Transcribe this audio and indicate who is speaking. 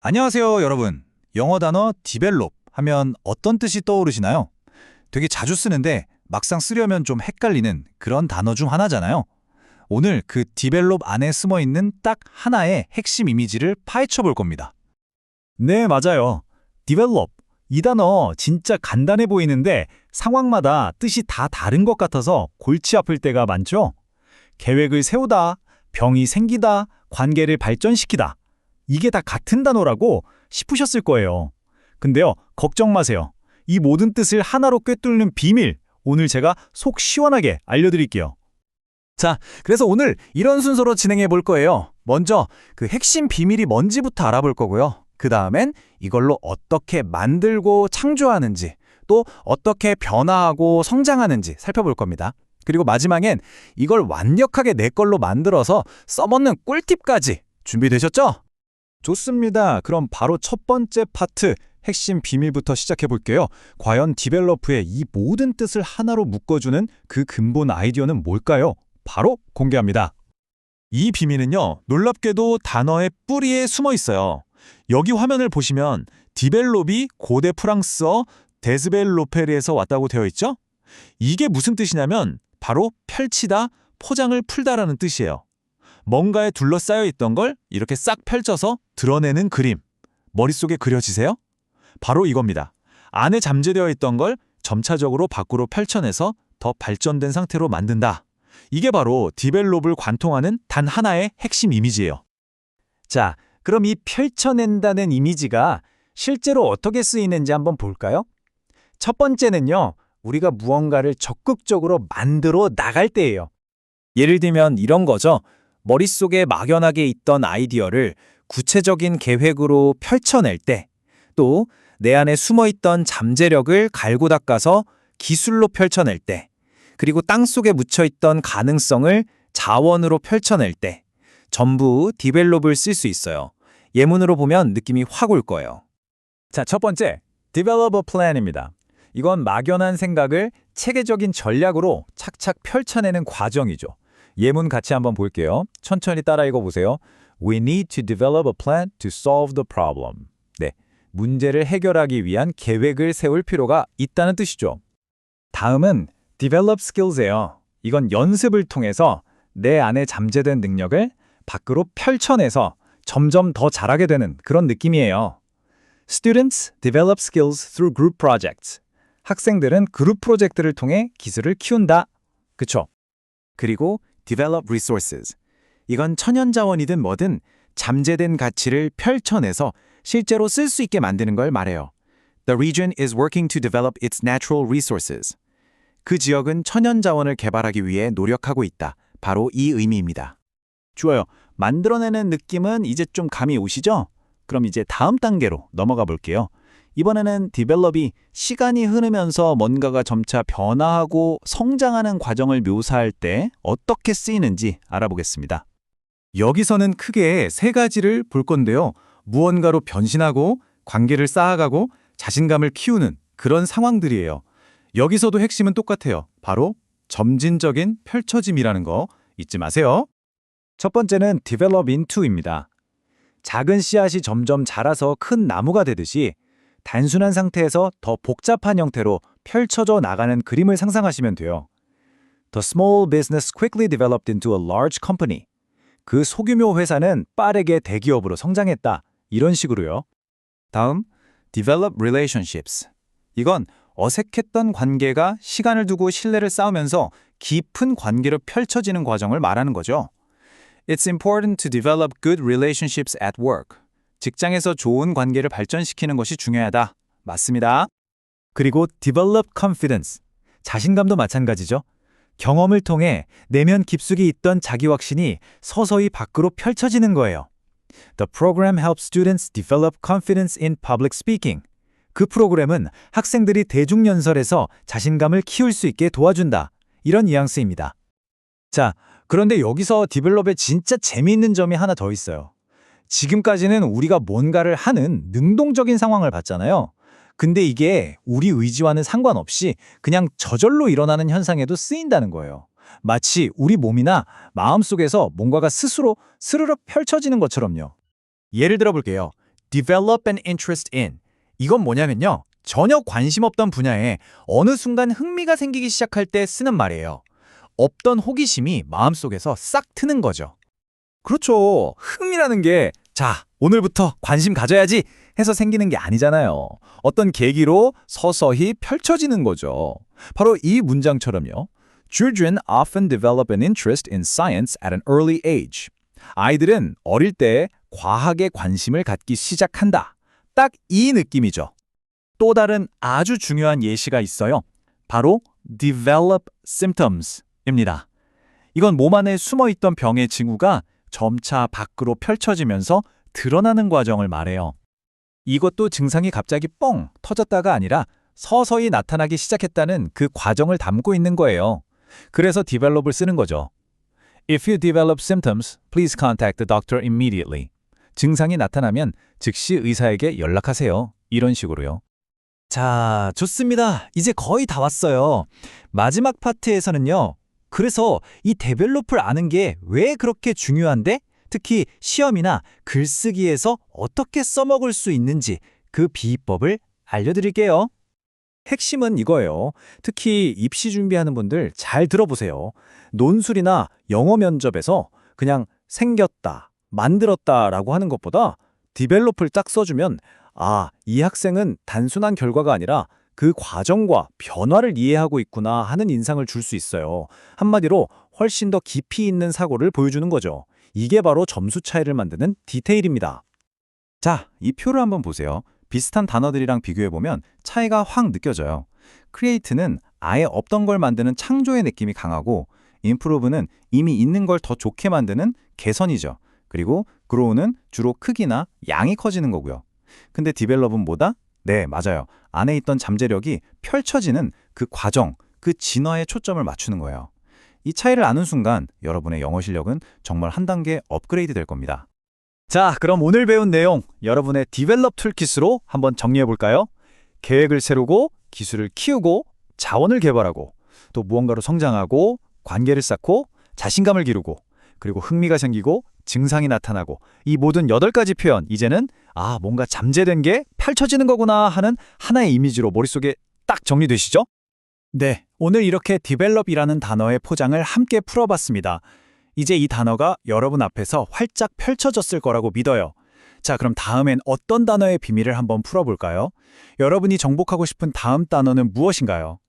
Speaker 1: 안녕하세요, 여러분. 영어 단어 develop 하면 어떤 뜻이 떠오르시나요? 되게 자주 쓰는데 막상 쓰려면 좀 헷갈리는 그런 단어 중 하나잖아요. 오늘 그 develop 안에 숨어 있는 딱 하나의 핵심 이미지를 파헤쳐 볼 겁니다.
Speaker 2: 네, 맞아요. develop. 이 단어 진짜 간단해 보이는데 상황마다 뜻이 다 다른 것 같아서 골치 아플 때가 많죠? 계획을 세우다, 병이 생기다, 관계를 발전시키다. 이게 다 같은 단어라고 싶으셨을 거예요. 근데요, 걱정 마세요. 이 모든 뜻을 하나로 꿰뚫는 비밀, 오늘 제가 속 시원하게 알려드릴게요.
Speaker 1: 자, 그래서 오늘 이런 순서로 진행해 볼 거예요. 먼저 그 핵심 비밀이 뭔지부터 알아볼 거고요. 그 다음엔 이걸로 어떻게 만들고 창조하는지, 또 어떻게 변화하고 성장하는지 살펴볼 겁니다. 그리고 마지막엔 이걸 완벽하게 내 걸로 만들어서 써먹는 꿀팁까지 준비되셨죠?
Speaker 2: 좋습니다. 그럼 바로 첫 번째 파트, 핵심 비밀부터 시작해 볼게요. 과연 디벨로프의 이 모든 뜻을 하나로 묶어주는 그 근본 아이디어는 뭘까요? 바로 공개합니다.
Speaker 3: 이 비밀은요, 놀랍게도 단어의 뿌리에 숨어 있어요. 여기 화면을 보시면 디벨롭이 고대 프랑스어 데스벨로페르에서 왔다고 되어 있죠? 이게 무슨 뜻이냐면 바로 펼치다, 포장을 풀다라는 뜻이에요. 뭔가에 둘러싸여 있던 걸 이렇게 싹 펼쳐서 드러내는 그림. 머릿속에 그려지세요? 바로 이겁니다. 안에 잠재되어 있던 걸 점차적으로 밖으로 펼쳐내서 더 발전된 상태로 만든다. 이게 바로 디벨롭을 관통하는 단 하나의 핵심 이미지예요.
Speaker 2: 자, 그럼 이 펼쳐낸다는 이미지가 실제로 어떻게 쓰이는지 한번 볼까요? 첫 번째는요, 우리가 무언가를 적극적으로 만들어 나갈 때예요. 예를 들면 이런 거죠. 머릿속에 막연하게 있던 아이디어를 구체적인 계획으로 펼쳐낼 때, 또 내 안에 숨어있던 잠재력을 갈고 닦아서 기술로 펼쳐낼 때, 그리고 땅속에 묻혀있던 가능성을 자원으로 펼쳐낼 때, 전부 디벨롭을 쓸 수 있어요. 예문으로 보면 느낌이 확 올 거예요. 자, 첫 번째, develop a plan입니다. 이건 막연한 생각을 체계적인 전략으로 착착 펼쳐내는 과정이죠. 예문 같이 한번 볼게요. 천천히 따라 읽어보세요. We need to develop a plan to solve the problem. 네, 문제를 해결하기 위한 계획을 세울 필요가 있다는 뜻이죠. 다음은 develop skills예요. 이건 연습을 통해서 내 안에 잠재된 능력을 밖으로 펼쳐내서 점점 더 잘하게 되는 그런 느낌이에요. Students develop skills through group projects. 학생들은 그룹 프로젝트를 통해 기술을 키운다. 그쵸? 그리고 develop resources. 이건 천연자원이든 뭐든 잠재된 가치를 펼쳐내서 실제로 쓸 수 있게 만드는 걸 말해요. The region is working to develop its natural resources. 그 지역은 천연자원을 개발하기 위해 노력하고 있다. 바로 이 의미입니다. 좋아요. 만들어내는 느낌은 이제 좀 감이 오시죠? 그럼 이제 다음 단계로 넘어가 볼게요. 이번에는 디벨롭이 시간이 흐르면서 뭔가가 점차 변화하고 성장하는 과정을 묘사할 때 어떻게 쓰이는지 알아보겠습니다. 여기서는 크게 세 가지를 볼 건데요. 무언가로 변신하고 관계를 쌓아가고 자신감을 키우는 그런 상황들이에요. 여기서도 핵심은 똑같아요. 바로 점진적인 펼쳐짐이라는 거 잊지 마세요. 첫 번째는 develop into입니다. 작은 씨앗이 점점 자라서 큰 나무가 되듯이 단순한 상태에서 더 복잡한 형태로 펼쳐져 나가는 그림을 상상하시면 돼요. The small business quickly developed into a large company. 그 소규모 회사는 빠르게 대기업으로 성장했다. 이런 식으로요. 다음, develop relationships. 이건 어색했던 관계가 시간을 두고 신뢰를 쌓으면서 깊은 관계로 펼쳐지는 과정을 말하는 거죠. It's important to develop good relationships at work. 직장에서 좋은 관계를 발전시키는 것이 중요하다. 맞습니다. 그리고 develop confidence. 자신감도 마찬가지죠. 경험을 통해 내면 깊숙이 있던 자기 확신이 서서히 밖으로 펼쳐지는 거예요. The program helps students develop confidence in public speaking. 그 프로그램은 학생들이 대중연설에서 자신감을 키울 수 있게 도와준다. 이런 뉘앙스입니다. 자, 그런데 여기서 디벨롭의 진짜 재미있는 점이 하나 더 있어요. 지금까지는 우리가 뭔가를 하는 능동적인 상황을 봤잖아요. 근데 이게 우리 의지와는 상관없이 그냥 저절로 일어나는 현상에도 쓰인다는 거예요. 마치 우리 몸이나 마음속에서 뭔가가 스스로 스르륵 펼쳐지는 것처럼요. 예를 들어 볼게요.
Speaker 1: develop an interest in. 이건 뭐냐면요. 전혀 관심 없던 분야에 어느 순간 흥미가 생기기 시작할 때 쓰는 말이에요. 없던 호기심이 마음속에서 싹 트는 거죠. 그렇죠. 흥미라는 게 자, 오늘부터 관심 가져야지 해서 생기는 게 아니잖아요. 어떤 계기로 서서히 펼쳐지는 거죠. 바로 이 문장처럼요. Children often develop an interest in science at an early age. 아이들은 어릴 때 과학에 관심을 갖기 시작한다. 딱 이 느낌이죠. 또 다른 아주 중요한 예시가 있어요. 바로 develop symptoms입니다. 이건 몸 안에 숨어있던 병의 징후가 점차 밖으로 펼쳐지면서 드러나는 과정을 말해요. 이것도 증상이 갑자기 뻥 터졌다가 아니라 서서히 나타나기 시작했다는 그 과정을 담고 있는 거예요. 그래서 develop을 쓰는 거죠. If you develop symptoms, please contact the doctor immediately. 증상이 나타나면 즉시 의사에게 연락하세요. 이런 식으로요. 자, 좋습니다. 이제 거의 다 왔어요. 마지막 파트에서는요. 그래서 이 develop을 아는 게 왜 그렇게 중요한데? 특히 시험이나 글쓰기에서 어떻게 써먹을 수 있는지 그 비법을 알려드릴게요. 핵심은 이거예요. 특히 입시 준비하는 분들 잘 들어보세요. 논술이나 영어 면접에서 그냥 생겼다, 만들었다라고 하는 것보다 develop을 딱 써주면 아, 이 학생은 단순한 결과가 아니라 그 과정과 변화를 이해하고 있구나 하는 인상을 줄 수 있어요. 한마디로 훨씬 더 깊이 있는 사고를 보여주는 거죠. 이게 바로 점수 차이를 만드는 디테일입니다. 자, 이 표를 한번 보세요. 비슷한 단어들이랑 비교해보면 차이가 확 느껴져요. create는 아예 없던 걸 만드는 창조의 느낌이 강하고 improve는 이미 있는 걸 더 좋게 만드는 개선이죠. 그리고 grow는 주로 크기나 양이 커지는 거고요. 근데 develop은 뭐다? 네, 맞아요. 안에 있던 잠재력이 펼쳐지는 그 과정, 그 진화에 초점을 맞추는 거예요. 이 차이를 아는 순간 여러분의 영어 실력은 정말 한 단계 업그레이드 될 겁니다. 자, 그럼 오늘 배운 내용 여러분의 디벨롭 툴킷으로 한번 정리해 볼까요? 계획을 세우고 기술을 키우고 자원을 개발하고 또 무언가로 성장하고 관계를 쌓고 자신감을 기르고 그리고 흥미가 생기고 증상이 나타나고 이 모든 8가지 표현 이제는 아, 뭔가 잠재된 게 펼쳐지는 거구나 하는 하나의 이미지로 머릿속에 딱 정리되시죠? 네, 오늘 이렇게 develop이라는 단어의 포장을 함께 풀어봤습니다. 이제 이 단어가 여러분 앞에서 활짝 펼쳐졌을 거라고 믿어요. 자, 그럼 다음엔 어떤 단어의 비밀을 한번 풀어볼까요? 여러분이 정복하고 싶은 다음 단어는 무엇인가요?